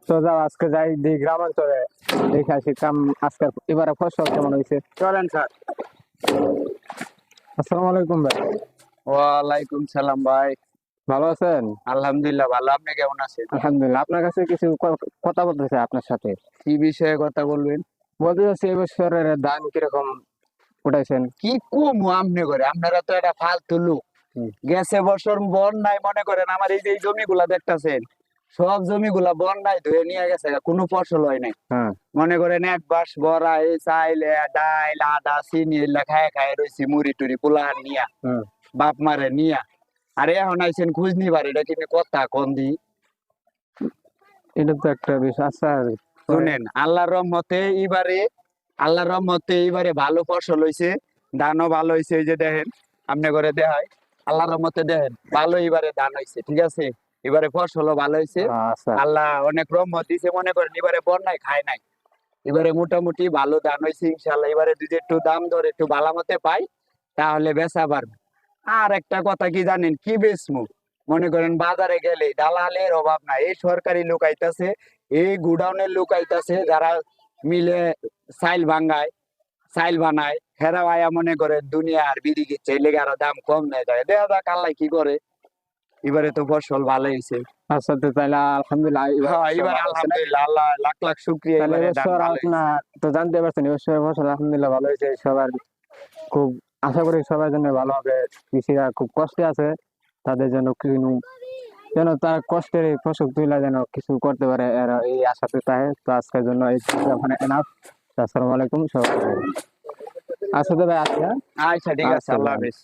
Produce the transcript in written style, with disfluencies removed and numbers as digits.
তো যাও আজকে যাই দিই গ্রামাঞ্চলে দেখে আসি কাম আজকে এবারে ফসল কেমন হয়েছে। চলেন স্যার। আসসালামু আলাইকুম ভাই, ওয়ালাইকুম সালাম ভাই। ভালো আছেন? আলহামদুলিল্লাহ ভালো, আপনি কেমন আছেন? আলহামদুলিল্লাহ। আপনার কাছে কিছু কথা বলতে চাই আপনার সাথে। কি বিষয়ে কথা বলবেন? বলতে চাচ্ছি এবছরের ধান কিরকম উঠাইছেন? কি কম আমনে করে, আপনারা তো এটা ফালতু লোক। হুম। গেছে বছর বন্যায় মনে করেন আমার এই যে জমিগুলা দেখতাছেন, সব জমিগুলা বন্যায় ধুয়ে নিয়ে গেছে, কোনো ফসল হয় নাই। হ্যাঁ। মনে করেন এক বাস ভরা এই চাইল ডাইল আদা চিনি এগুলা খায় খায় রয়েছি, মুড়ি টুড়ি পোলাহান নিয়া, হুম। বাপ মারে নিয়া। আর এখন আইছেন খোঁজ নিবার, এটা কিন্তু কথা কন দি। এটা তো একটা বিষয়। আচ্ছা শুনেন, আল্লাহর রহমতে এবারে ভালো ফসল হয়েছে, ধানও ভালো হয়েছে। এই যে দেখেন, আপনি করে দেখায়, আল্লাহর রহমতে দেখেন ভালো এবারে ধান হয়েছে, ঠিক আছে। এবারে ফসলও ভালো হয়েছে, আচ্ছা আল্লাহ অনেক রহমত দিছে। মনে করেন এবারে বন্যায় খায় নাই, এবারে মোটামুটি ভালো ধান হয়েছে ইনশাল্লাহ। এবারে যদি একটু দাম দর একটু ভালো মতে পাই তাহলে বেচা পারবে। আর একটা কথা কি জানেন, কি বেচমু? মনে করেন বাজারে গেলে দালালের অভাব নাই, এই সরকারি লোক আইতাছে, এই গুডাউনের লোক আইতাছে, যারা মিলে চাইল ভাঙ্গায় চাইল বানায়, হেরা আয়া মনে করে দুনিয়া আর বিড়ি গিচ্ছে, এই লেগে আরো দাম কম নেয় যায়। দেখা যাক আল্লাহ কি করে। এবারে তো ফসল ভালো হয়েছে। আচ্ছা, তো তাহলে আলহামদুলিল্লাহ হ্যাঁ, এবছর এবার ভালো হয়েছে নাকি? আলহামদুলিল্লাহ, আল্লাহ লাখ লাখ শুক্রিয়া, তাহলে এবারে ধান এবছর ভালো হয়েছে। আপনার তো জানতে পারছেন এবছর ফসল আলহামদুলিল্লাহ ভালো হয়েছে। সবার খুব আশা করি সবার জন্য ভালো হবে। কৃষিরা খুব কষ্টে আছে, তাদের জন্য যেন তার কষ্টের এই ফসল তুলে যেন কিছু করতে পারে, এরা এই আশাতে থাকে। তো আজকের জন্য এই ওখানে এনাফ। আসসালামু আলাইকুম সবাই। আচ্ছা তো ভাই, আচ্ছা আচ্ছা ঠিক আছে, আচ্ছা আল্লাহ ভাই। হাফেজ।